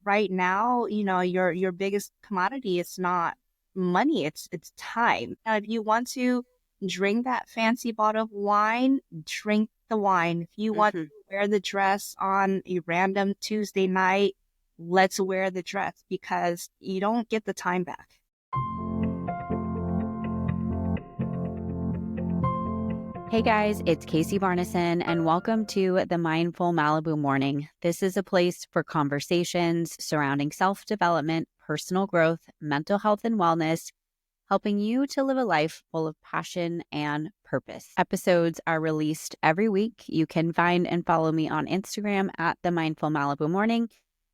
right now, your biggest commodity is not money, it's time. Now, if you want to drink that fancy bottle of wine, drink the wine. If you want to wear the dress on a random Tuesday night, let's wear the dress because you don't get the time back. Hey guys, it's Casey Barneson, and welcome to the Mindful Malibu Morning. This is a place for conversations surrounding self-development, personal growth, mental health, and wellness, helping you to live a life full of passion and purpose. Episodes are released every week. You can find and follow me on Instagram at the Mindful Malibu Morning.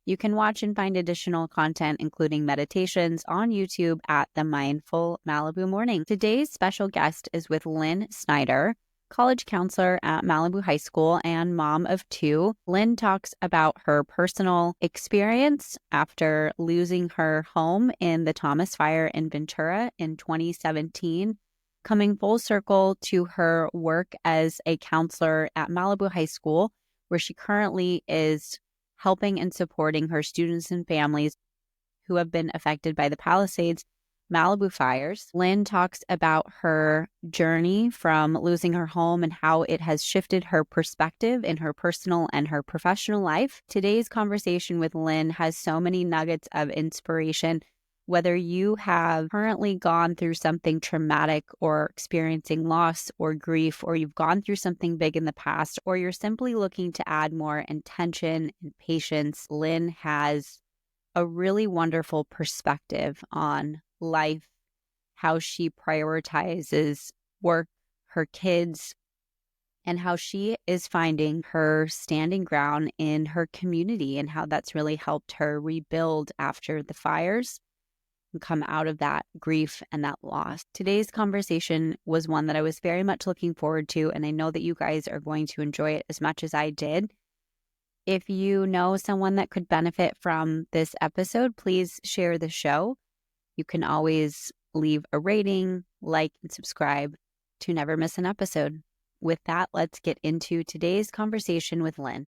You can watch and find additional content, including meditations, on YouTube at the Mindful Malibu Morning. Today's special guest is with Linh Snyder, college counselor at Malibu High School and mom of two. Linh talks about her personal experience after losing her home in the Thomas Fire in Ventura in 2017, coming full circle to her work as a counselor at Malibu High School, where she currently is helping and supporting her students and families who have been affected by the Palisades Malibu fires. Linh talks about her journey from losing her home and how it has shifted her perspective in her personal and her professional life. Today's conversation with Linh has so many nuggets of inspiration. Whether you have currently gone through something traumatic or experiencing loss or grief, or you've gone through something big in the past, or you're simply looking to add more intention and patience, Linh has a really wonderful perspective on life, how she prioritizes work, her kids, and how she is finding her standing ground in her community and how that's really helped her rebuild after the fires and come out of that grief and that loss. Today's conversation was one that I was very much looking forward to, and I know that you guys are going to enjoy it as much as I did. If you know someone that could benefit from this episode, please share the show. You can always leave a rating, like, and subscribe to never miss an episode. With that, let's get into today's conversation with Linh.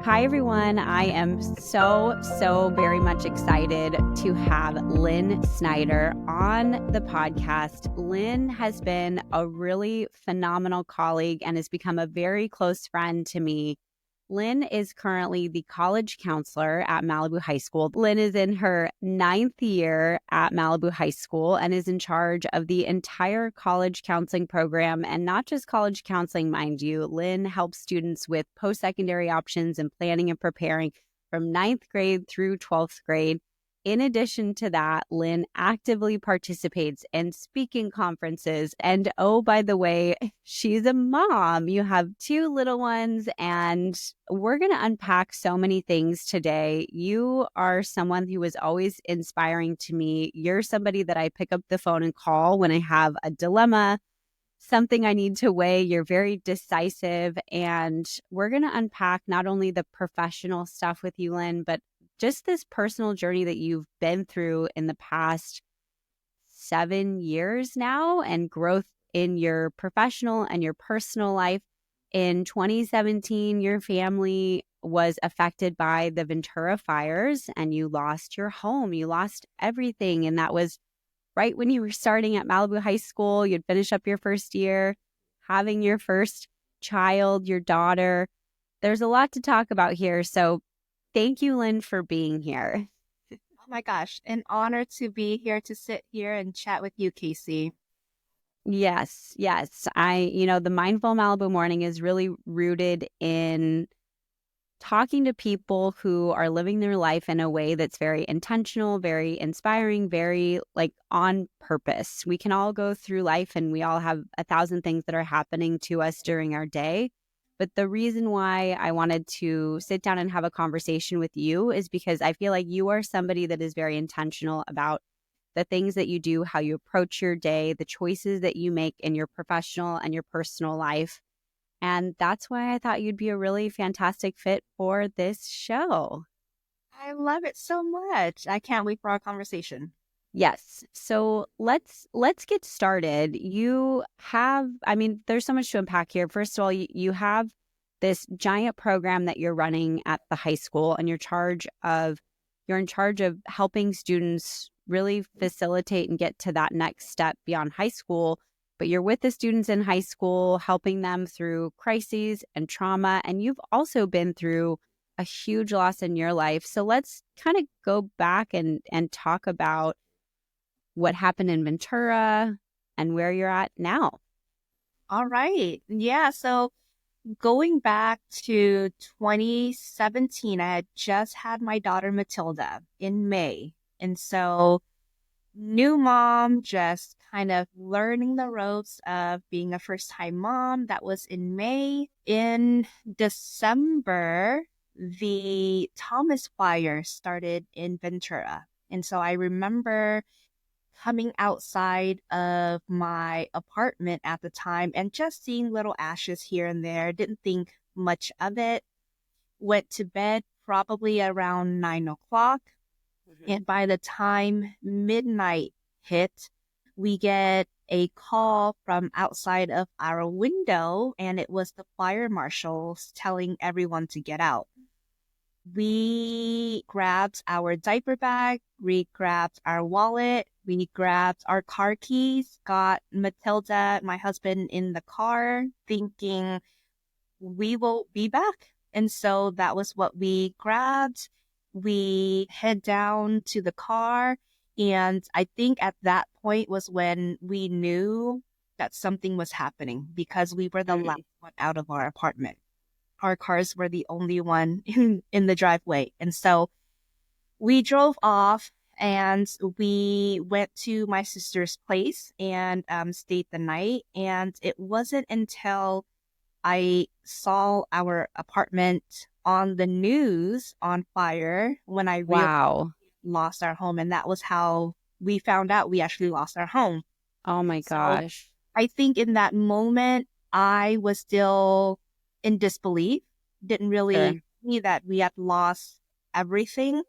Hi, everyone. I am so very much excited to have Linh Snyder on the podcast. Linh has been a really phenomenal colleague and has become a very close friend to me. Linh is currently the college counselor at Malibu High School. Linh is in her 9th year at Malibu High School and is in charge of the entire college counseling program. And not just college counseling, mind you. Linh helps students with post-secondary options and planning and preparing from 9th grade through 12th grade. In addition to that, Linh actively participates in speaking conferences. And oh, by the way, she's a mom. You have 2 little ones, and we're going to unpack so many things today. You are someone who is always inspiring to me. You're somebody that I pick up the phone and call when I have a dilemma, something I need to weigh. You're very decisive, and we're going to unpack not only the professional stuff with you, Linh, but just this personal journey that you've been through in the past 7 years now, and growth in your professional and your personal life. In 2017, your family was affected by the Ventura fires and you lost your home. You lost everything. And that was right when you were starting at Malibu High School. You'd finish up your first year, having your first child, your daughter. There's a lot to talk about here. So thank you, Linh, for being here. Oh my gosh, an honor to be here, to sit here and chat with you, Casey. Yes. The Mindful Malibu Morning is really rooted in talking to people who are living their life in a way that's very intentional, very inspiring, very on purpose. We can all go through life and we all have 1,000 things that are happening to us during our day. But the reason why I wanted to sit down and have a conversation with you is because I feel like you are somebody that is very intentional about the things that you do, how you approach your day, the choices that you make in your professional and your personal life. And that's why I thought you'd be a really fantastic fit for this show. I love it so much. I can't wait for our conversation. Yes. So let's get started. You have, there's so much to unpack here. First of all, you have this giant program that you're running at the high school, and you're in charge of helping students really facilitate and get to that next step beyond high school. But you're with the students in high school, helping them through crises and trauma. And you've also been through a huge loss in your life. So let's kind of go back and talk about what happened in Ventura and where you're at now. All right. Yeah. So going back to 2017, I had just had my daughter Matilda in May. And so new mom, just kind of learning the ropes of being a first-time mom. That was in May. In December, the Thomas fire started in Ventura. And so I remember coming outside of my apartment at the time and just seeing little ashes here and there. Didn't think much of it. Went to bed probably around 9 o'clock. And by the time midnight hit, we get a call from outside of our window, and it was the fire marshals telling everyone to get out. We grabbed our diaper bag, we grabbed our wallet, we grabbed our car keys, got Matilda, my husband, in the car, thinking we will be back. And so that was what we grabbed. We head down to the car. And I think at that point was when we knew that something was happening, because we were the last one out of our apartment. Our cars were the only one in the driveway. And so we drove off and we went to my sister's place and stayed the night. And it wasn't until I saw our apartment on the news on fire when I realized we lost our home. And that was how we found out we actually lost our home. Oh my gosh. I think in that moment, I was still in disbelief. Didn't really see that we had lost everything.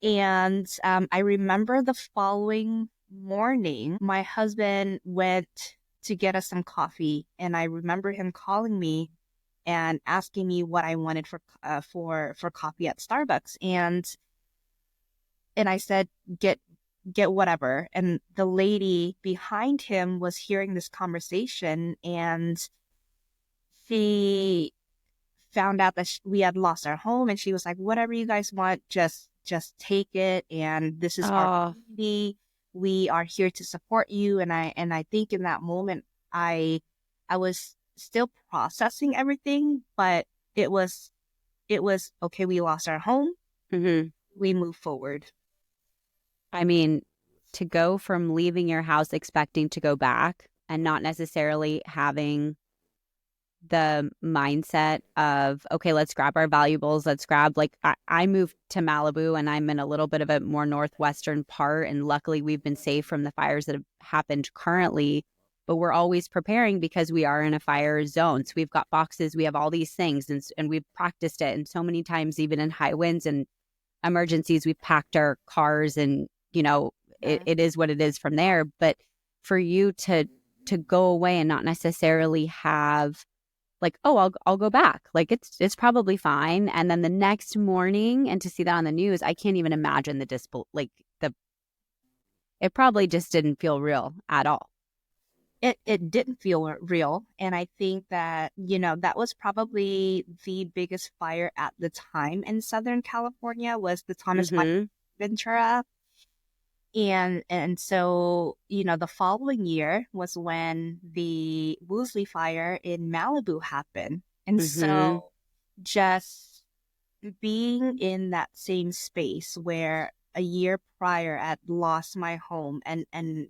And I remember the following morning, my husband went to get us some coffee, and I remember him calling me and asking me what I wanted for coffee at Starbucks, and I said get whatever. And the lady behind him was hearing this conversation, and she found out that we had lost our home, and she was like, "Whatever you guys want, just take it, and this is our community. We are here to support you." And I think in that moment, I was still processing everything, but it was okay. We lost our home. Mm-hmm. We move forward. I mean, to go from leaving your house expecting to go back and not necessarily having the mindset of, okay, let's grab our valuables. Let's grab, like, I moved to Malibu and I'm in a little bit of a more northwestern part. And luckily we've been safe from the fires that have happened currently, but we're always preparing because we are in a fire zone. So we've got boxes, we have all these things, and we've practiced it. And so many times, even in high winds and emergencies, we've packed our cars, and, you know, it is what it is from there. But for you to go away and not necessarily have like, oh, I'll go back. Like it's probably fine. And then the next morning, and to see that on the news, I can't even imagine it probably just didn't feel real at all. It didn't feel real. And I think that, you know, that was probably the biggest fire at the time in Southern California, was the Thomas fire, Ventura. And so, you know, the following year was when the Woolsey fire in Malibu happened. And so just being in that same space where a year prior I'd lost my home and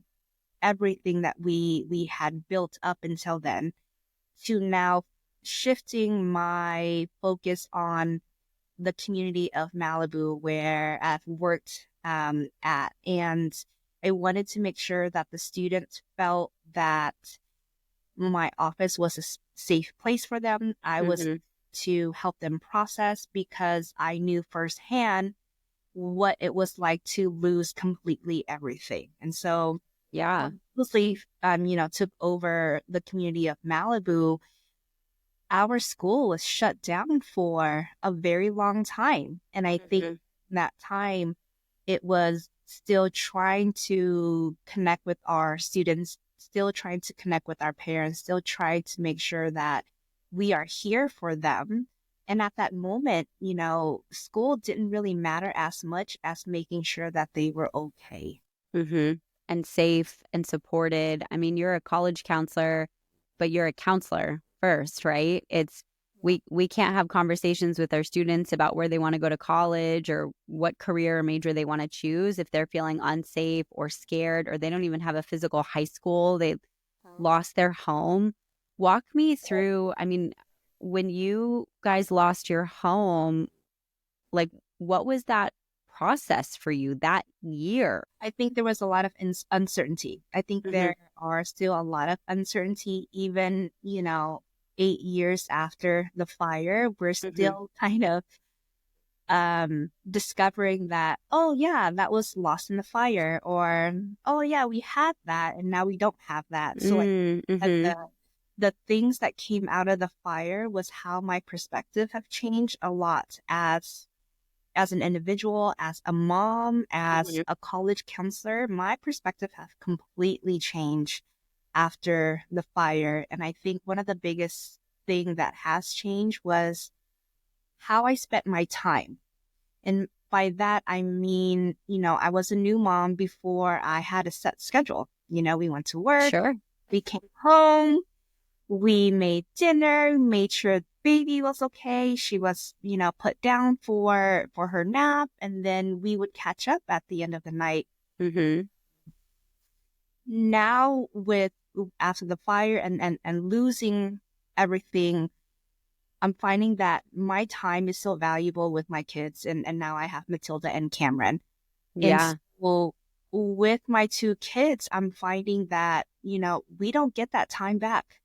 everything that we had built up until then, to now shifting my focus on the community of Malibu where I've worked at. And I wanted to make sure that the students felt that my office was a safe place for them. I was to help them process, because I knew firsthand what it was like to lose completely everything. And so obviously, you know, took over the community of Malibu. our school was shut down for a very long time. And I think Mhm. that time it was still trying to connect with our students, still trying to connect with our parents, still trying to make sure that we are here for them. And at that moment, school didn't really matter as much as making sure that they were okay. Mhm. And safe and supported. I mean, you're a college counselor, but you're a counselor first, right? It's we can't have conversations with our students about where they want to go to college or what career or major they want to choose if they're feeling unsafe or scared or they don't even have a physical high school. They lost their home. Walk me through, I mean, when you guys lost your home, like what was that process for you that year? I think there was a lot of uncertainty. I think Mhm. there are still a lot of uncertainty, even, 8 years after the fire. We're Mhm. still kind of discovering that, oh, yeah, that was lost in the fire, or, oh, yeah, we had that and now we don't have that. So I Mm, that mhm. the things that came out of the fire was how my perspective have changed a lot as an individual, as a mom, as Mhm. a college counselor. My perspective have completely changed after the fire. And I think one of the biggest thing that has changed was how I spent my time. And by that, I mean, I was a new mom before I had a set schedule. We went to work, Sure. we came home, we made dinner, made sure the baby was okay. She was, put down for her nap, and then we would catch up at the end of the night. Mhm. Now with after the fire and losing everything, I'm finding that my time is so valuable with my kids, and now I have Matilda and Cameron. And Yeah. so with my two kids, I'm finding that, we don't get that time back.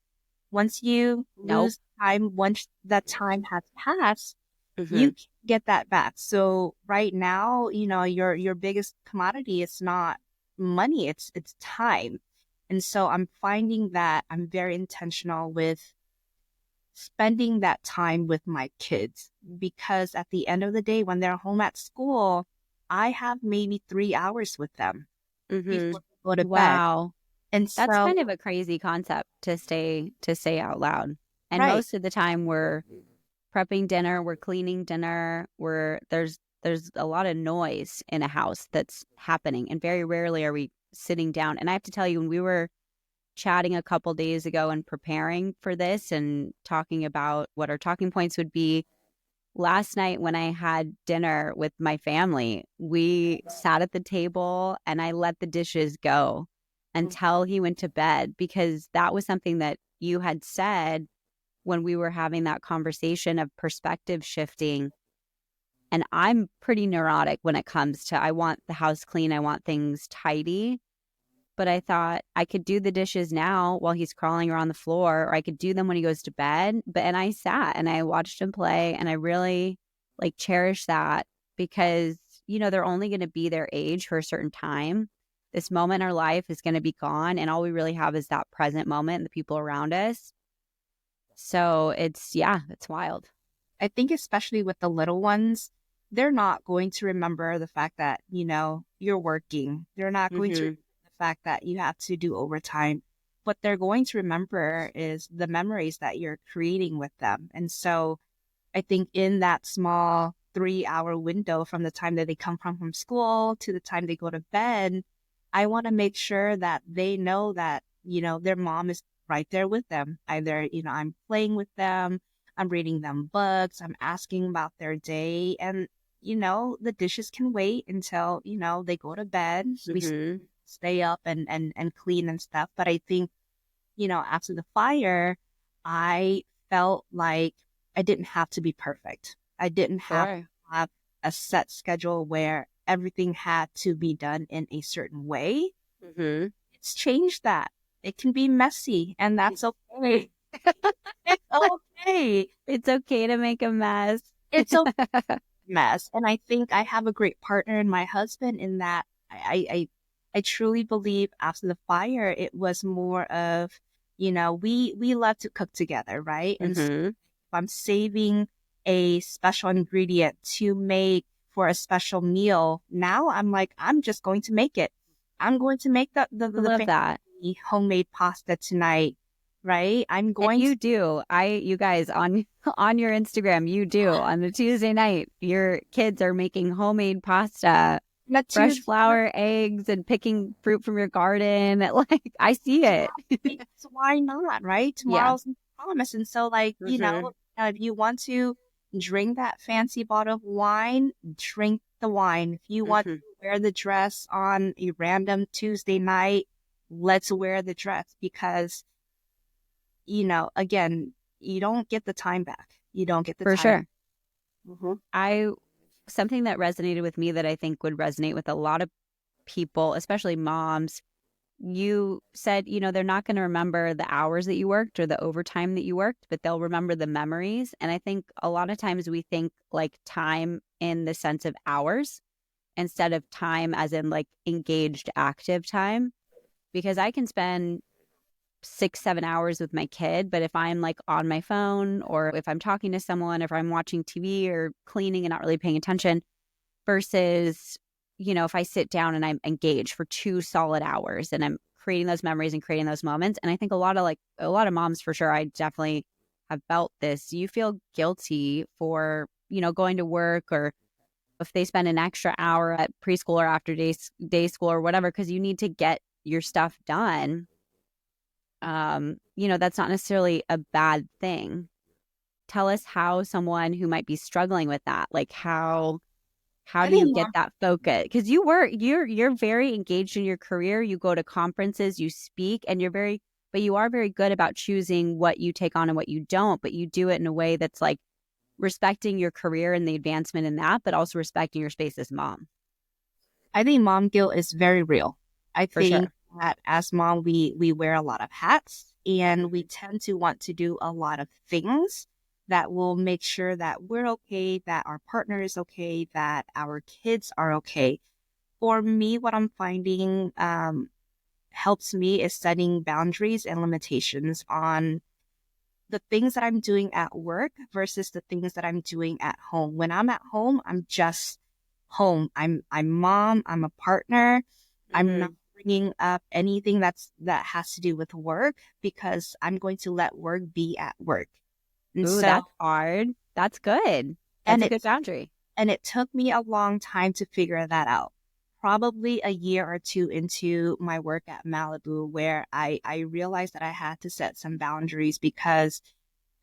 Once you Nope. lose time, once that time has passed, you Mhm. can't get that back. So right now, your biggest commodity is not money, it's time. And so I'm finding that I'm very intentional with spending that time with my kids, because at the end of the day, when they're home at school, I have maybe 3 hours with them Mhm. before they go to bed. Wow. And That's so, kind of a crazy concept to say out loud. And right. most of the time we're prepping dinner, we're cleaning dinner, there's a lot of noise in a house that's happening and very rarely are we sitting down. And I have to tell you, when we were chatting a couple days ago and preparing for this and talking about what our talking points would be, last night when I had dinner with my family, we sat at the table and I let the dishes go until he went to bed, because that was something that you had said when we were having that conversation of perspective shifting. And I'm pretty neurotic when it comes to, I want the house clean, I want things tidy. But I thought I could do the dishes now while he's crawling around the floor, or I could do them when he goes to bed. And I sat and I watched him play, and I really like cherish that, because, they're only going to be their age for a certain time. This moment in our life is going to be gone. And all we really have is that present moment and the people around us. So yeah, it's wild. I think especially with the little ones, they're not going to remember the fact that, you're working. They're not going to Mm-hmm. remember the fact that you have to do overtime. What they're going to remember is the memories that you're creating with them. And so I think in that small 3 hour window from the time that they come from school to the time they go to bed, I want to make sure that they know that, their mom is right there with them. Either, I'm playing with them, I'm reading them books, I'm asking about their day. And, the dishes can wait until, they go to bed. We Mm-hmm. stay up and clean and stuff. But I think, after the fire, I felt like I didn't have to be perfect. I didn't have Sure. to have a set schedule where everything had to be done in a certain way. Mm-hmm. It's changed that. It can be messy, and that's okay. It's okay. It's okay to make a mess. It's a mess. And I think I have a great partner in my husband in that I truly believe after the fire, it was more of we love to cook together, right? And so Mm-hmm. if I'm saving a special ingredient to make for a special meal, now I'm like, I'm just going to make it. I'm going to make I the love that. fancy homemade pasta tonight, right? I'm And going to you do. You guys on on your Instagram, you do. On the Tuesday night, your kids are making homemade pasta, not fresh Tuesday. flour, eggs, and picking fruit from your garden. Like I see it. So why not, right? Yeah. Tomorrow's no promise. And so, like, Mm-hmm. if you want to drink that fancy bottle of wine, drink the wine. If you want Mm-hmm. to wear the dress on a random Tuesday night, let's wear the dress because, again, you don't get the time back. You don't get the For time. sure. Hmm. I Something that resonated with me that I think would resonate with a lot of people, especially moms. You said, they're not going to remember the hours that you worked or the overtime that you worked, but they'll remember the memories. And I think a lot of times we think like time in the sense of hours instead of time as in like engaged active time, because I can spend 6, 7 hours with my kid, but if I'm like on my phone or if I'm talking to someone, if I'm watching TV or cleaning and not really paying attention, versus, if I sit down and I'm engaged for 2 solid hours and I'm creating those memories and creating those moments. And I think a lot of moms for sure, I definitely have felt this. You feel guilty for, going to work, or if they spend an extra hour at preschool or after day school or whatever, because you need to get your stuff done. That's not necessarily a bad thing. Tell us how someone who might be struggling with that, like how I do you think get that focus? Because you're very engaged in your career. You go to conferences, you speak, and but you are very good about choosing what you take on and what you don't. But you do it in a way that's like respecting your career and the advancement in that, but also respecting your space as mom, I think mom guilt is very real. I for think sure. that as mom, we wear a lot of hats and we tend to want to do a lot of things that will make sure that we're okay, that our partner is okay, that our kids are okay. For me, what I'm finding helps me is setting boundaries and limitations on the things that I'm doing at work versus the things that I'm doing at home. When I'm at home, I'm just home. I'm mom, I'm a partner. I'm not Mm-hmm. bringing up anything that has to do with work because I'm going to let work be at work. And Ooh, so that's hard. That's good. That's and a it good boundary. and it took me a long time to figure that out. Probably a year or two into my work at Malibu where I realized that I had to set some boundaries because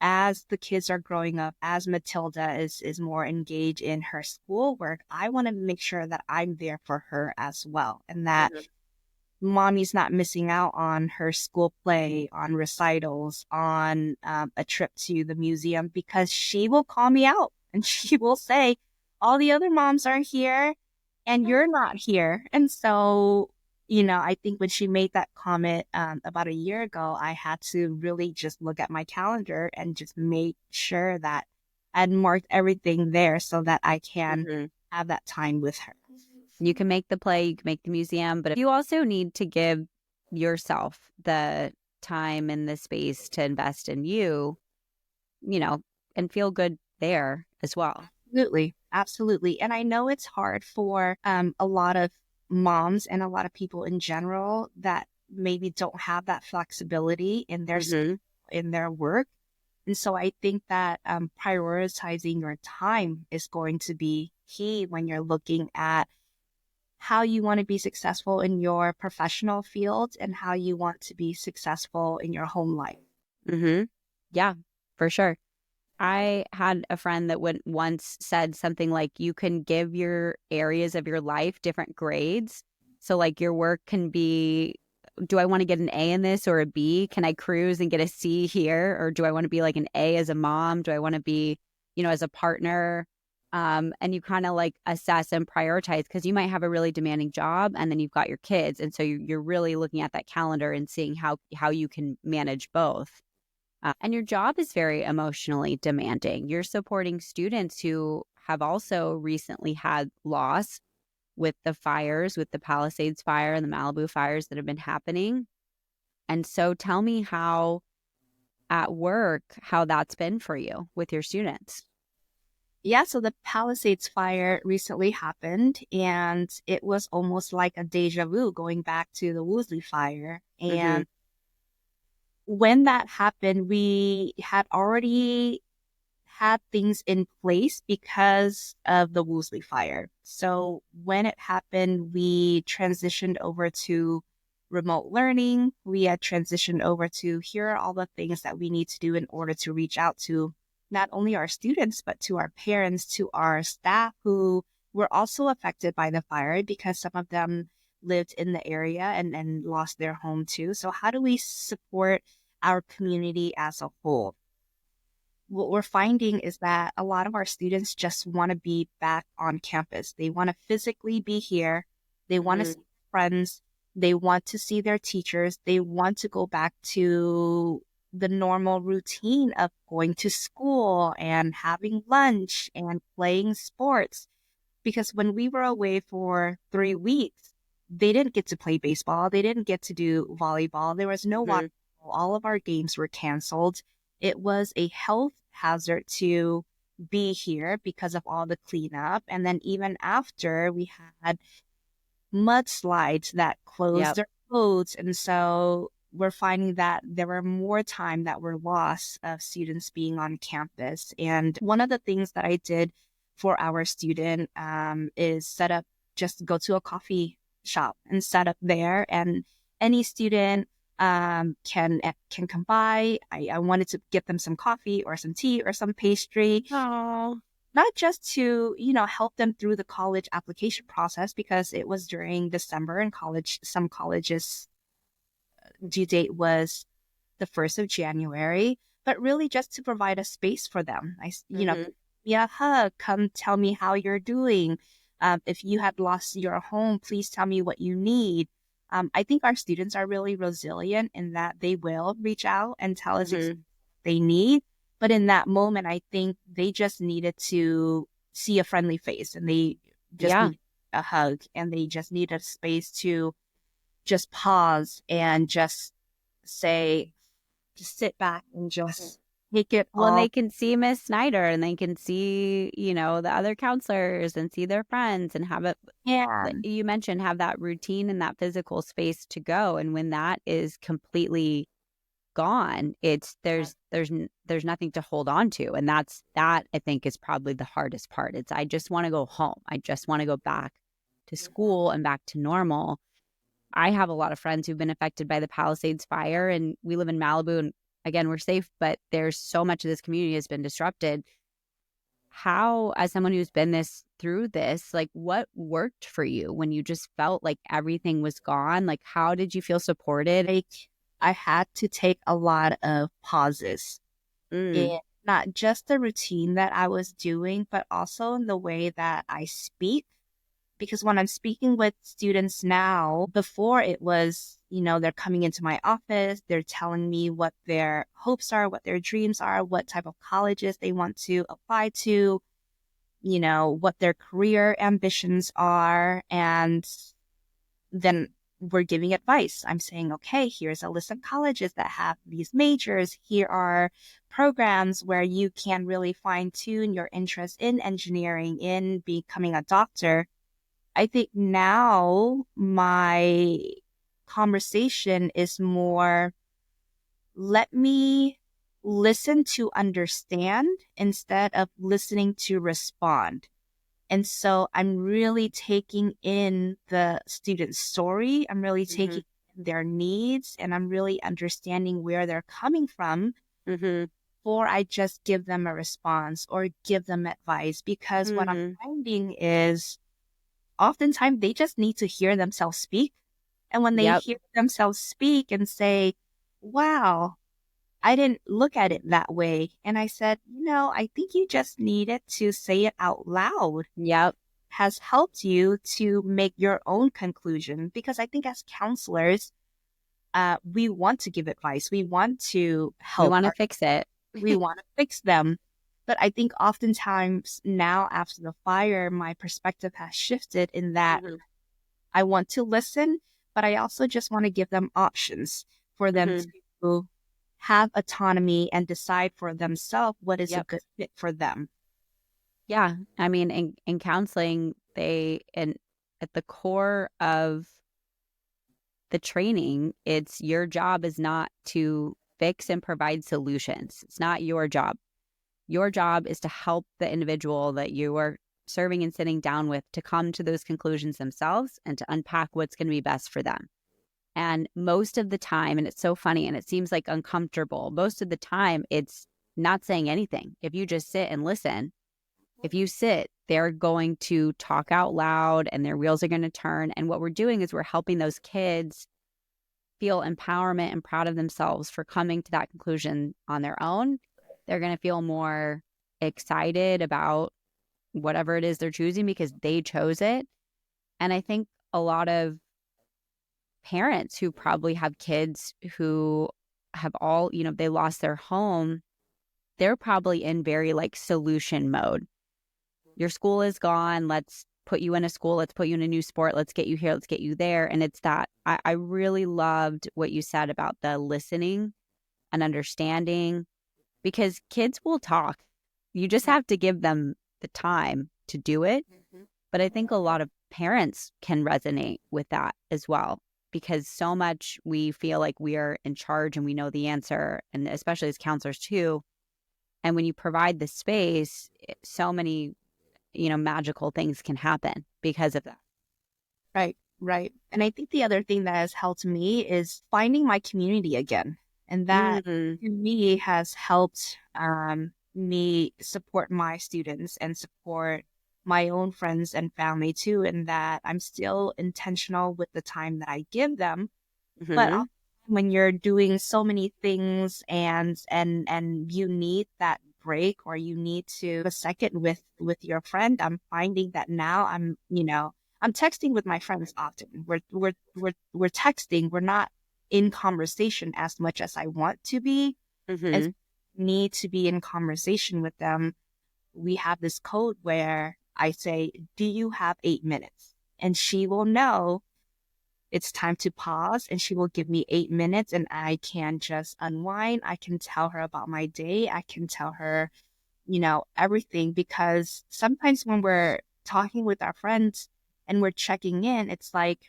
as the kids are growing up, as Matilda is more engaged in her schoolwork, I want to make sure that I'm there for her as well, and that Mhm. mommy's not missing out on her school play, on recitals, on a trip to the museum, because she will call me out and she will say, all the other moms are here and you're not here. And so, I think when she made that comment about a year ago, I had to really just look at my calendar and just make sure that I'd marked everything there so that I can Mhm. have that time with her. You can make the play, you can make the museum, but you also need to give yourself the time and the space to invest in you, you know, and feel good there as well. Absolutely. Absolutely. And I know it's hard for a lot of moms and a lot of people in general that maybe don't have that flexibility in their Hmm. in their work. And so I think that prioritizing your time is going to be key when you're looking at how you want to be successful in your professional field and how you want to be successful in your home life. Hmm. Yeah, for sure. I had a friend that would once said something like you can give your areas of your life different grades. So like your work can be, do I want to get an A in this or a B? Can I cruise and get a C here? Or do I want to be like an A as a mom? Do I want to be, as a partner? And you kind of like assess and prioritize because you might have a really demanding job and then you've got your kids. And so you're really looking at that calendar and seeing how you can manage both. And your job is very emotionally demanding. You're supporting students who have also recently had loss with the fires, with the Palisades fire and the Malibu fires that have been happening. And so tell me how at work, how that's been for you with your students. Yeah, so the Palisades fire recently happened, and it was almost like a deja vu going back to the Woolsey fire. Mm-hmm. And when that happened, we had already had things in place because of the Woolsey fire. So when it happened, we transitioned over to remote learning. We had transitioned over to here are all the things that we need to do in order to reach out to not only our students, but to our parents, to our staff who were also affected by the fire because some of them lived in the area and lost their home too. So how do we support our community as a whole? What we're finding is that a lot of our students just want to be back on campus. They want to physically be here. They want to Mm-hmm. see friends. They want to see their teachers. They want to go back to the normal routine of going to school and having lunch and playing sports. Because when we were away for 3 weeks, they didn't get to play baseball. They didn't get to do volleyball. There was no water. Mm-hmm. All of our games were canceled. It was a health hazard to be here because of all the cleanup. And then even after, we had mudslides that closed Yep. their roads. And so we're finding that there were more time that were lost of students being on campus. And one of the things that I did for our student is set up, just go to a coffee shop and set up there. And any student can come by. I wanted to get them some coffee or some tea or some pastry, Oh. not just to, help them through the college application process because it was during December and some colleges due date was the 1st of January, but really just to provide a space for them. Mm-hmm. Give me a hug, come tell me how you're doing. If you had lost your home, please tell me what you need. I think our students are really resilient in that they will reach out and tell us Mm-hmm. they need. But in that moment, I think they just needed to see a friendly face and they just Yeah. need a hug and they just need a space to just pause and just say, just sit back and just take it Well, and they all can see Miss Snyder and they can see, the other counselors and see their friends and have it, like can. you mentioned, have that routine and that physical space to go. And when that is completely gone, there's nothing to hold on to. And that I think is probably the hardest part. It's I just want to go home. I just want to go back to school and back to normal. I have a lot of friends who've been affected by the Palisades fire, and we live in Malibu, and again, we're safe, but there's so much of this community has been disrupted. How, as someone who's been through this, like what worked for you when you just felt like everything was gone? Like, how did you feel supported? Like I had to take a lot of pauses Mm, in not just the routine that I was doing, but also in the way that I speak. Because when I'm speaking with students now, before it was, they're coming into my office, they're telling me what their hopes are, what their dreams are, what type of colleges they want to apply to, what their career ambitions are. And then we're giving advice. I'm saying, okay, here's a list of colleges that have these majors. Here are programs where you can really fine tune your interest in engineering, in becoming a doctor. I think now my conversation is more, let me listen to understand instead of listening to respond. And so I'm really taking in the student's story. I'm really mm-hmm, taking in their needs and I'm really understanding where they're coming from mm-hmm, before I just give them a response or give them advice. Because what I'm mm-hmm. finding is oftentimes they just need to hear themselves speak. And when they Yep. hear themselves speak and say, wow, I didn't look at it that way. And I said, I think you just needed to say it out loud Yep. has helped you to make your own conclusion. Because I think as counselors, we want to give advice. We want to We help want to fix it. we want to fix them. But I think oftentimes now after the fire, my perspective has shifted in that Mm-hmm. I want to listen, but I also just want to give them options for them Mm-hmm. to have autonomy and decide for themselves what is a Yep. good fit for them. Yeah. I mean, in counseling, and at the core of the training, it's your job is not to fix and provide solutions. It's not your job. Your job is to help the individual that you are serving and sitting down with to come to those conclusions themselves and to unpack what's going to be best for them. And most of the time, and it's so funny and it seems like uncomfortable, most of the time it's not saying anything. If you just sit and listen, if you sit, they're going to talk out loud and their wheels are going to turn. And what we're doing is we're helping those kids feel empowerment and proud of themselves for coming to that conclusion on their own. They're going to feel more excited about whatever it is they're choosing because they chose it. And I think a lot of parents who probably have kids who have all, they lost their home, they're probably in very like solution mode. Your school is gone. Let's put you in a school. Let's put you in a new sport. Let's get you here. Let's get you there. And it's that I really loved what you said about the listening and understanding because kids will talk. You just have to give them the time to do it. But I think a lot of parents can resonate with that as well because so much we feel like we are in charge and we know the answer, and especially as counselors too. And when you provide the space, so many, magical things can happen because of that. Right, right. And I think the other thing that has helped me is finding my community again. And that Mm-hmm. to me has helped me support my students and support my own friends and family too. And that I'm still intentional with the time that I give them. But Mm-hmm. when you're doing so many things and you need that break or you need to a second with your friend, I'm finding that now I'm texting with my friends often. We're texting. We're not in conversation as much as I want to be, and Mm-hmm. need to be in conversation with them. We have this code where I say, "Do you have 8 minutes?" And she will know it's time to pause, and she will give me 8 minutes, and I can just unwind. I can tell her about my day. I can tell her, everything, because sometimes when we're talking with our friends and we're checking in, it's like,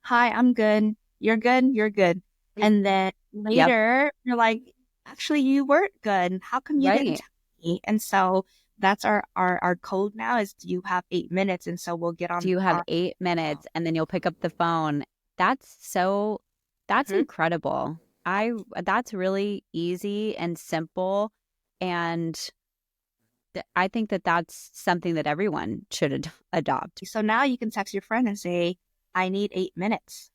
hi, I'm good. You're good. You're good. And then Yep. later you're like, actually, you weren't good. How come you didn't Right. tell me? And so that's our code now is, do you have 8 minutes? And so we'll get Do on you have our 8 minutes and then you'll pick up the phone? That's Mhm. incredible. That's really easy and simple. And I think that that's something that everyone should adopt. So now you can text your friend and say, I need 8 minutes.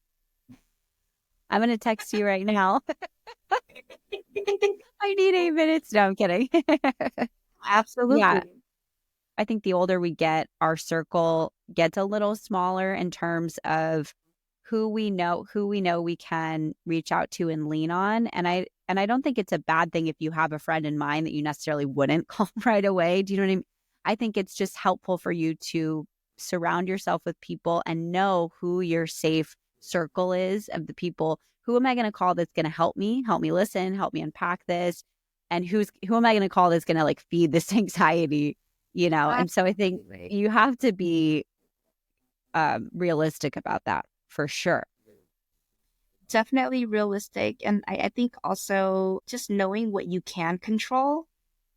I'm going to text you right now. I need 8 minutes. No, I'm kidding. Yeah. Absolutely. I think the older we get, our circle gets a little smaller in terms of who we know we can reach out to and lean on. And I don't think it's a bad thing if you have a friend in mind that you necessarily wouldn't call right away. Do you know what I mean? I think it's just helpful for you to surround yourself with people and know who your safe circle is of the people. Who am I going to call that's going to help me listen, help me unpack this? And who am I going to call that's going to like feed this anxiety, And so I think Absolutely. you have to be realistic about that for sure. Definitely realistic. And I think also just knowing what you can control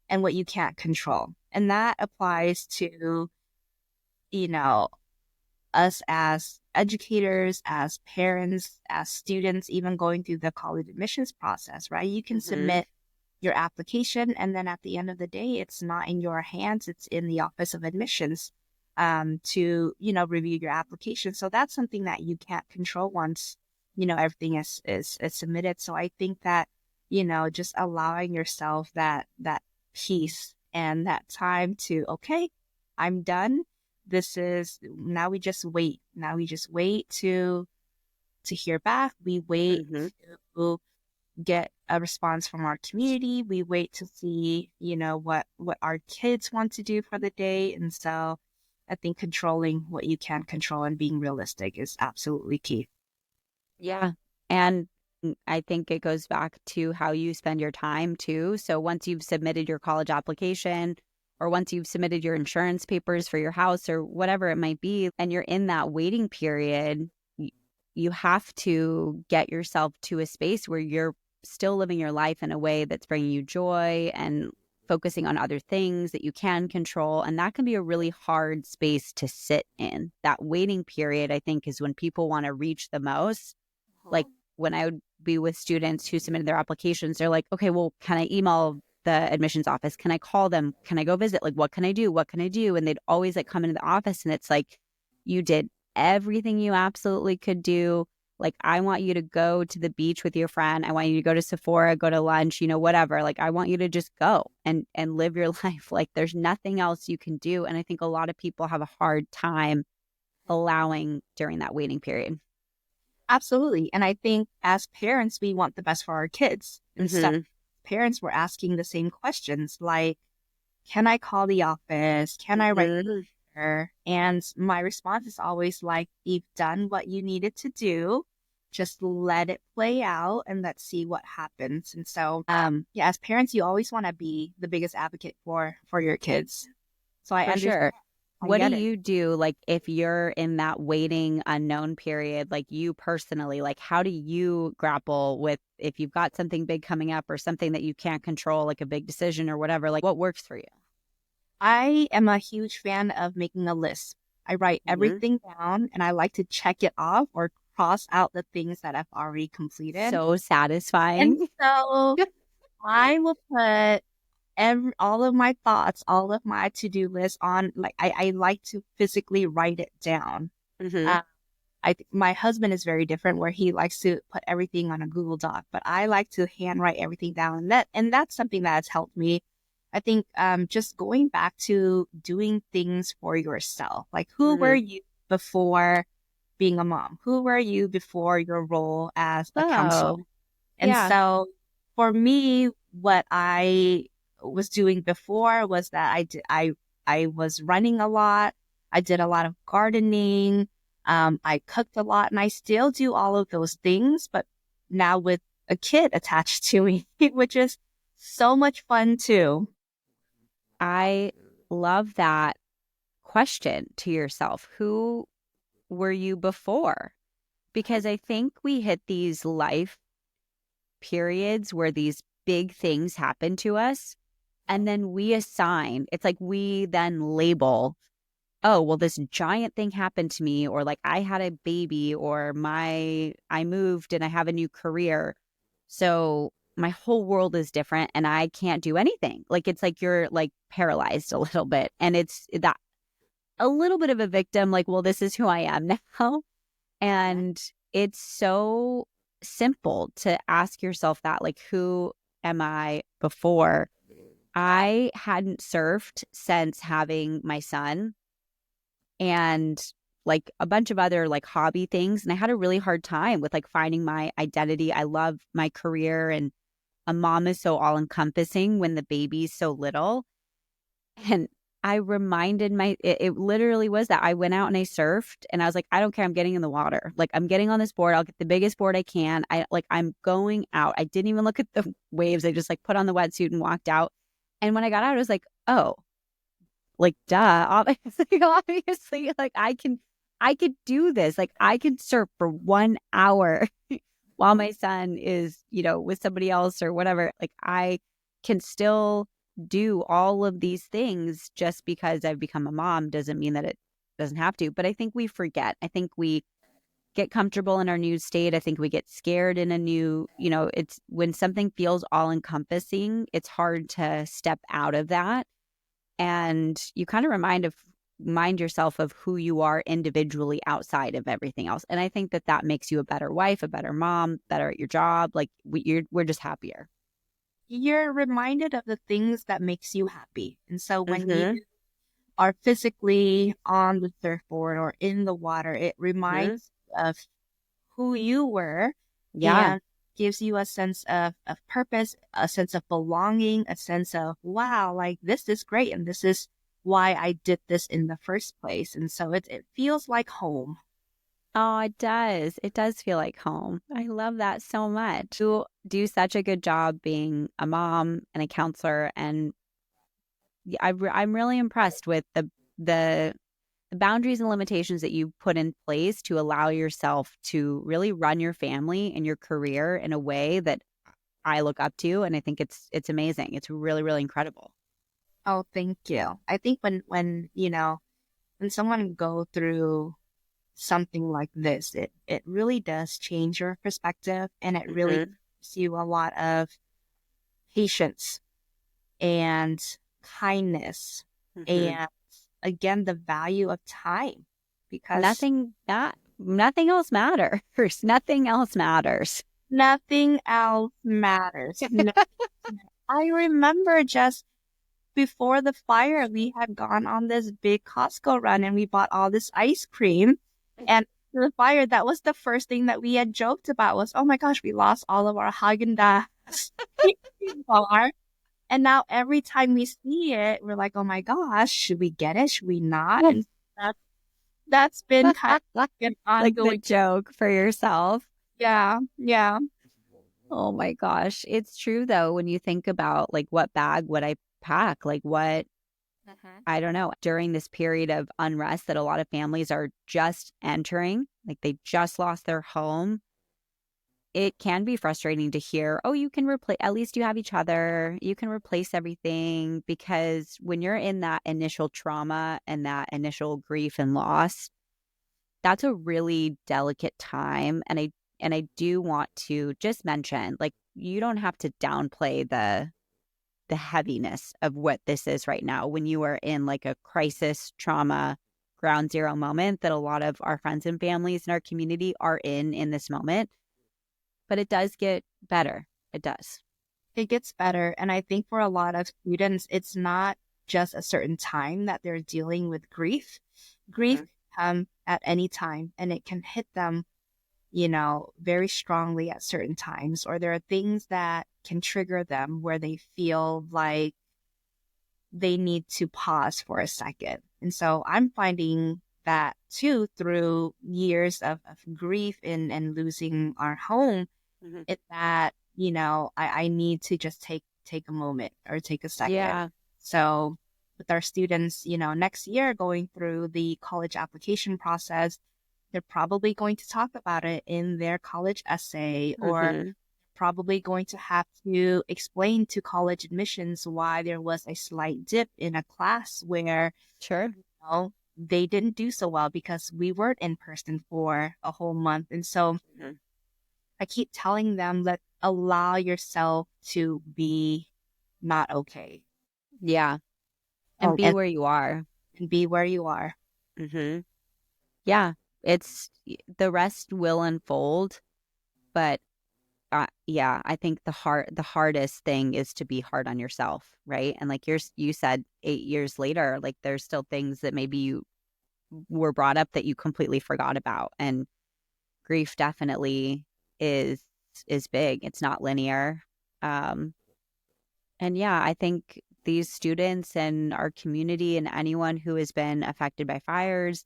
and what you can't control. And that applies to, you know, us as educators, as parents, as students, even going through the college admissions process, right? You can Hmm. submit your application, and then at the end of the day, it's not in your hands. It's in the Office of Admissions to, review your application. So that's something that you can't control once, everything is submitted. So I think that, just allowing yourself that peace and that time to, okay, I'm done. This is now we just wait. Now we just wait to hear back. We wait Hmm. to get a response from our community. We wait to see, what our kids want to do for the day. And so I think controlling what you can control and being realistic is absolutely key. Yeah. And I think it goes back to how you spend your time too. So once you've submitted your college application or once you've submitted your insurance papers for your house or whatever it might be, and you're in that waiting period, you have to get yourself to a space where you're still living your life in a way that's bringing you joy and focusing on other things that you can control. And that can be a really hard space to sit in. That waiting period, I think, is when people want to reach the most. Like when I would be with students who submitted their applications, they're like, okay, well, can I email the admissions office? Can I call them? Can I go visit? Like, what can I do? What can I do? And they'd always like come into the office and it's like, you did everything you absolutely could do. Like, I want you to go to the beach with your friend. I want you to go to Sephora, go to lunch, whatever. Like, I want you to just go and live your life. Like, there's nothing else you can do. And I think a lot of people have a hard time allowing during that waiting period. Absolutely. And I think as parents, we want the best for our kids. And so Mm-hmm. parents were asking the same questions like, can I call the office? Can I write Mm-hmm. her? And my response is always like, you've done what you needed to do. Just let it play out and let's see what happens. And so, yeah, as parents, you always want to be the biggest advocate for your kids. So I For understand. sure. I What do get it. you do, like, if you're in that waiting unknown period, like you personally, like, how do you grapple with if you've got something big coming up or something that you can't control, like a big decision or whatever, like what works for you? I am a huge fan of making a list. I write Mm-hmm. everything down and I like to check it off or cross out the things that I've already completed. So And satisfying. so I will put all of my thoughts, all of my to-do list on, like, I like to physically write it down. Mm-hmm. Uh, my husband is very different where he likes to put everything on a Google Doc, but I like to handwrite everything down. And that's something that has helped me. I think just going back to doing things for yourself. Like, who were Mm-hmm. you before being a mom? Who were you before your role as a counselor? Oh, And yeah. so for me, what I was doing before was that I was running a lot. I did a lot of gardening. I cooked a lot, and I still do all of those things, but now with a kid attached to me, which is so much fun too. I love that question to yourself. Who were you before? Because I think we hit these life periods where these big things happen to us. And then we assign, it's like we then label, oh, well, this giant thing happened to me, or like I had a baby, or I moved and I have a new career. So my whole world is different and I can't do anything. Like it's like you're like paralyzed a little bit. And it's that a little bit of a victim, like, well, this is who I am now. And it's so simple to ask yourself that, like, who am I before? I hadn't surfed since having my son and like a bunch of other like hobby things. And I had a really hard time with like finding my identity. I love my career and a mom is so all encompassing when the baby's so little. And I reminded it literally was that I went out and I surfed and I was like, I don't care. I'm getting in the water. Like I'm getting on this board. I'll get the biggest board I can. I'm going out. I didn't even look at the waves. I just like put on the wetsuit and walked out. And when I got out, I was like, oh, like, duh, obviously, like I could do this. Like I could surf for 1 hour while my son is, with somebody else or whatever. Like I can still do all of these things. Just because I've become a mom doesn't mean that it doesn't have to. But I think we forget. I think we get comfortable in our new state. I think we get scared in a new, it's when something feels all encompassing, it's hard to step out of that. And you kind of remind yourself of who you are individually outside of everything else. And I think that makes you a better wife, a better mom, better at your job. Like we're just happier. You're reminded of the things that makes you happy. And so when you Mm-hmm. are physically on the surfboard or in the water, it Mm-hmm. reminds you of who you were Yeah. and gives you a sense of purpose, a sense of belonging, a sense of, wow, like this is great. And this is why I did this in the first place. And so it feels like home. Oh, it does. It does feel like home. I love that so much. You do such a good job being a mom and a counselor, and I'm really impressed with the the boundaries and limitations that you put in place to allow yourself to really run your family and your career in a way that I look up to, and I think it's amazing. It's really, really incredible. Oh, thank you. I think when when someone go through something like this, it really does change your perspective, and it really Hmm. gives you a lot of patience and kindness, Hmm. and again, the value of time, because Nothing else matters. Nothing else matters. nothing else matters. I remember just before the fire, we had gone on this big Costco run and we bought all this ice cream. And the fire, that was the first thing that we had joked about was, oh my gosh, we lost all of our Haagen-Dazs bar. And now every time we see it, we're like, oh my gosh, should we get it? Should we not? And that, that's been kind of an Like the ongoing. joke for yourself. Yeah, yeah. Oh my gosh. It's true though, when you think about like what bag would I pack? Like what, Mhm. I don't know, during this period of unrest that a lot of families are just entering, like they just lost their home. It can be frustrating to hear, oh, you can replace, at least you have each other. You can replace everything, because when you're in that initial trauma and that initial grief and loss, that's a really delicate time. And I do want to just mention, like, you don't have to downplay the heaviness of what this is right now when you are in like a crisis trauma ground zero moment that a lot of our friends and families in our community are in this moment. But it does get better. It does. It gets better. And I think for a lot of students, it's not just a certain time that they're dealing with grief. Grief Mhm. can come at any time and it can hit them, very strongly at certain times. Or there are things that can trigger them where they feel like they need to pause for a second. And so I'm finding that too through years of grief and losing our home. Mhm. It's that, I need to just take a moment or take a second. Yeah. So with our students, next year going through the college application process, they're probably going to talk about it in their college essay, or Hmm. probably going to have to explain to college admissions why there was a slight dip in a class where, Sure. they didn't do so well because we weren't in person for a whole month. And so Mhm. I keep telling them, let allow yourself to be not okay. Yeah. And Oh, be where you are. and be where you are. Hmm. Yeah. It's the rest will unfold, but yeah, I think the hardest thing is to be hard on yourself, right? And like you said, 8 years later, like there's still things that maybe you were brought up that you completely forgot about. And grief definitely is is big. It's not linear. Um, and yeah, I think these students and our community and anyone who has been affected by fires,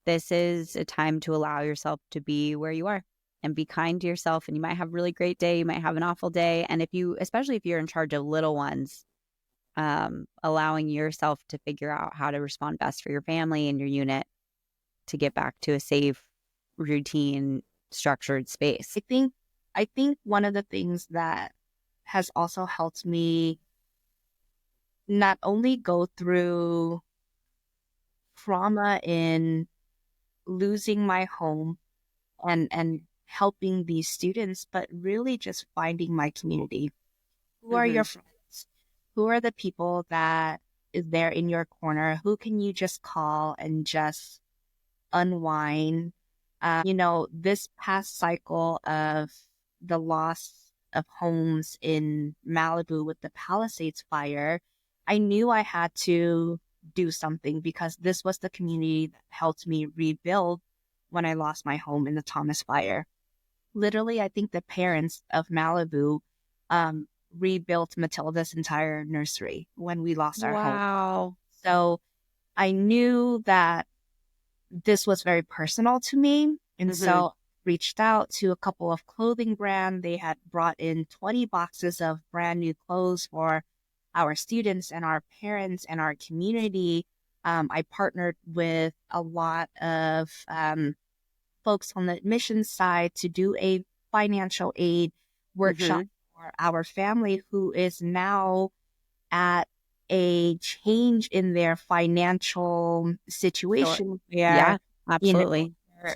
this is a time to allow yourself to be where you are and be kind to yourself. And you might have a really great day, you might have an awful day. And if you, especially if you're in charge of little ones, allowing yourself to figure out how to respond best for your family and your unit to get back to a safe, routine, structured space. I think one of the things that has also helped me not only go through trauma in losing my home and helping these students, but really just finding my community. Who are Hmm. your friends? Who are the people that is there in your corner? Who can you just call and just unwind? This past cycle of the loss of homes in Malibu with the Palisades fire, I knew I had to do something because this was the community that helped me rebuild when I lost my home in the Thomas fire. Literally, I think the parents of Malibu um, rebuilt Matilda's entire nursery when we lost our home. Wow. So I knew that this was very personal to me. And Mm-hmm. so reached out to a couple of clothing brands. They had brought in 20 boxes of brand new clothes for our students and our parents and our community. I partnered with a lot of folks on the admissions side to do a financial aid Mm-hmm. workshop for our family who is now at a change in their financial Sure. situation where, Yeah, you know, absolutely.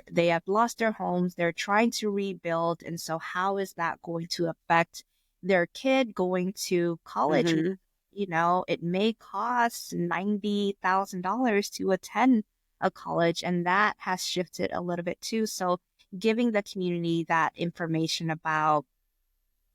they have lost their homes, they're trying to rebuild. And so, how is that going to affect their kid going to college? Mm-hmm. You know, it may cost $90,000 to attend a college, and that has shifted a little bit too. So, giving the community that information about,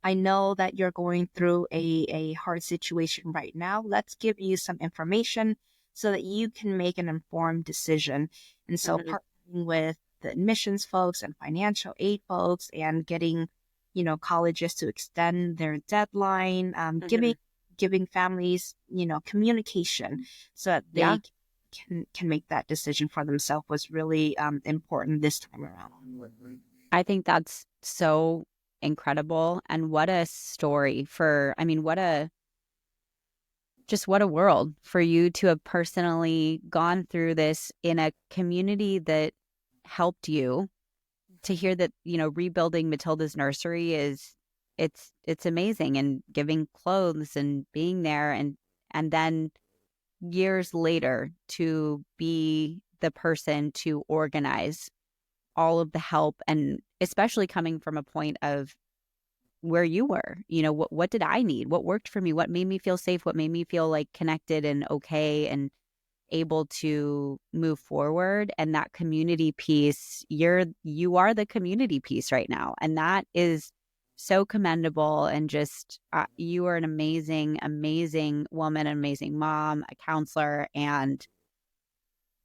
I know that you're going through a hard situation right now. Let's give you some information so that you can make an informed decision. And so Mm-hmm. partnering with the admissions folks and financial aid folks and getting, colleges to extend their deadline, Mm-hmm. giving families, communication so that Yeah. they can make that decision for themselves was really important this time around. I think that's so incredible. And what a story for, I mean, what a world for you to have personally gone through this in a community that helped you. To hear that, rebuilding Matilda's nursery it's amazing, and giving clothes and being there, and then years later to be the person to organize all of the help, and especially coming from a point of where you were, what did I need? What worked for me? What made me feel safe? What made me feel like connected and okay and able to move forward? And that community piece, you are the community piece right now, and that is so commendable. And just you are an amazing woman, an amazing mom, a counselor. And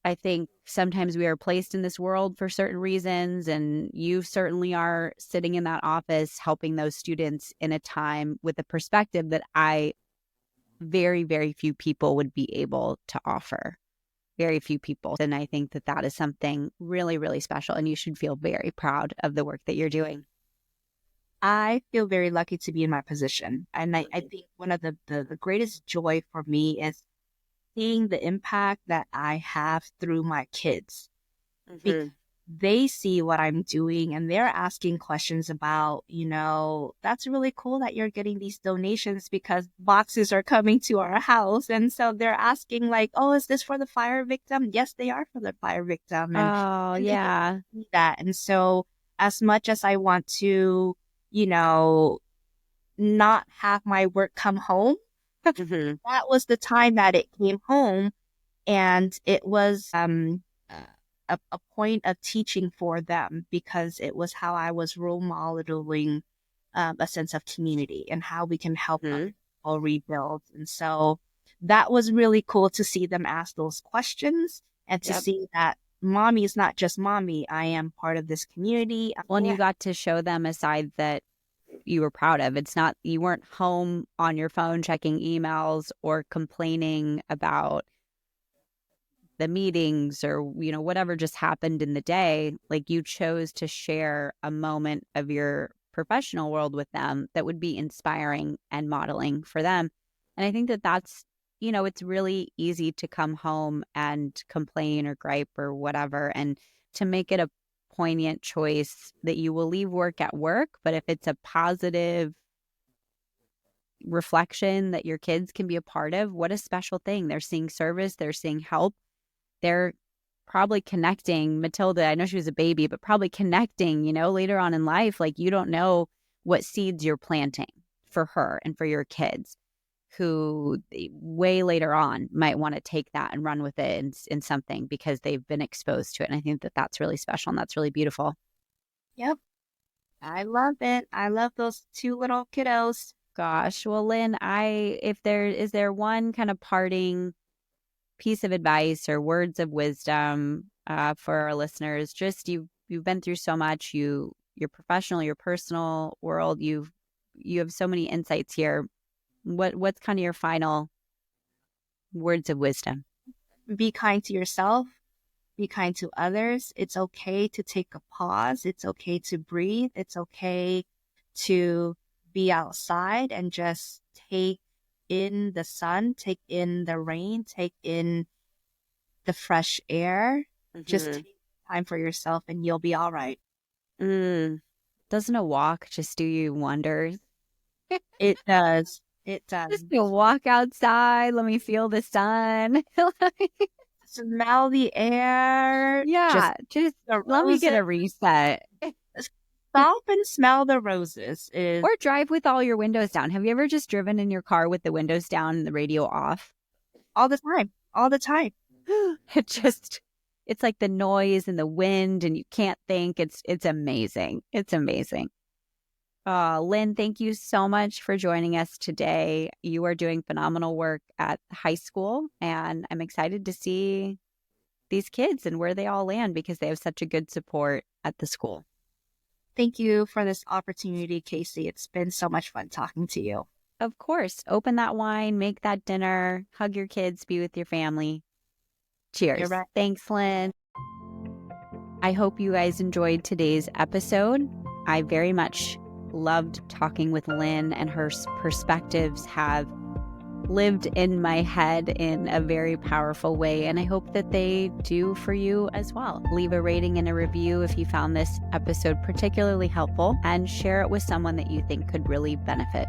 I think sometimes we are placed in this world for certain reasons, and you certainly are sitting in that office helping those students in a time with a perspective that I very, very few people would be able to offer. Very few people. And I think that that is something really, really special. And you should feel very proud of the work that you're doing. I feel very lucky to be in my position. And I think one of the greatest joy for me is seeing the impact that I have through my kids, because Mm-hmm. they see what I'm doing and they're asking questions about, that's really cool that you're getting these donations because boxes are coming to our house. And so they're asking like, oh, is this for the fire victim? Yes, they are for the fire victim. Oh, And they get yeah. to see that. And so as much as I want to, you know, not have my work come home, Mm-hmm. that was the time that it came home. And it was a point of teaching for them because it was how I was role modeling a sense of community and how we can help Mm-hmm. people rebuild. And so that was really cool to see them ask those questions and to Yep. see that mommy is not just mommy. I am part of this community. Well, and you Yeah. got to show them a side that you were proud of. It's not, you weren't home on your phone checking emails or complaining about the meetings or, whatever just happened in the day. Like, you chose to share a moment of your professional world with them that would be inspiring and modeling for them. And I think that that's, it's really easy to come home and complain or gripe or whatever, and to make it a poignant choice that you will leave work at work. But if it's a positive reflection that your kids can be a part of, what a special thing. They're seeing service, they're seeing help, they're probably connecting. Matilda, I know she was a baby, but probably connecting, later on in life. Like, you don't know what seeds you're planting for her and for your kids, who way later on might want to take that and run with it in something because they've been exposed to it. And I think that that's really special and that's really beautiful. Yep. I love it. I love those two little kiddos. Gosh. Well, Lynn, if there is there one kind of parting piece of advice or words of wisdom for our listeners? Just you've been through so much. Your professional, your personal world. You have so many insights here. What's kind of your final words of wisdom? Be kind to yourself Be kind to others. It's okay to take a pause. It's okay to breathe. It's okay to be outside and just take in the sun, take in the rain, take in the fresh air. Just Mm-hmm. take time for yourself and you'll be all right. Doesn't a walk just do you wonders? It does. It does. Just to walk outside, let me feel the sun. Smell the air. Yeah, just The let me get roses. a reset. Stop and smell the roses is Or drive with all your windows down. Have you ever just driven in your car with the windows down and the radio off? all the time. All the time. It's like the noise and the wind and you can't think. It's amazing. It's amazing. Lynn, thank you so much for joining us today. You are doing phenomenal work at high school, and I'm excited to see these kids and where they all land because they have such a good support at the school. Thank you for this opportunity, Casey. It's been so much fun talking to you. Of course, open that wine, make that dinner, hug your kids, be with your family. Cheers. You're right. Thanks, Lynn. I hope you guys enjoyed today's episode. I very much loved talking with Lynn, and her perspectives have lived in my head in a very powerful way, and I hope that they do for you as well. Leave a rating and a review if you found this episode particularly helpful, and share it with someone that you think could really benefit.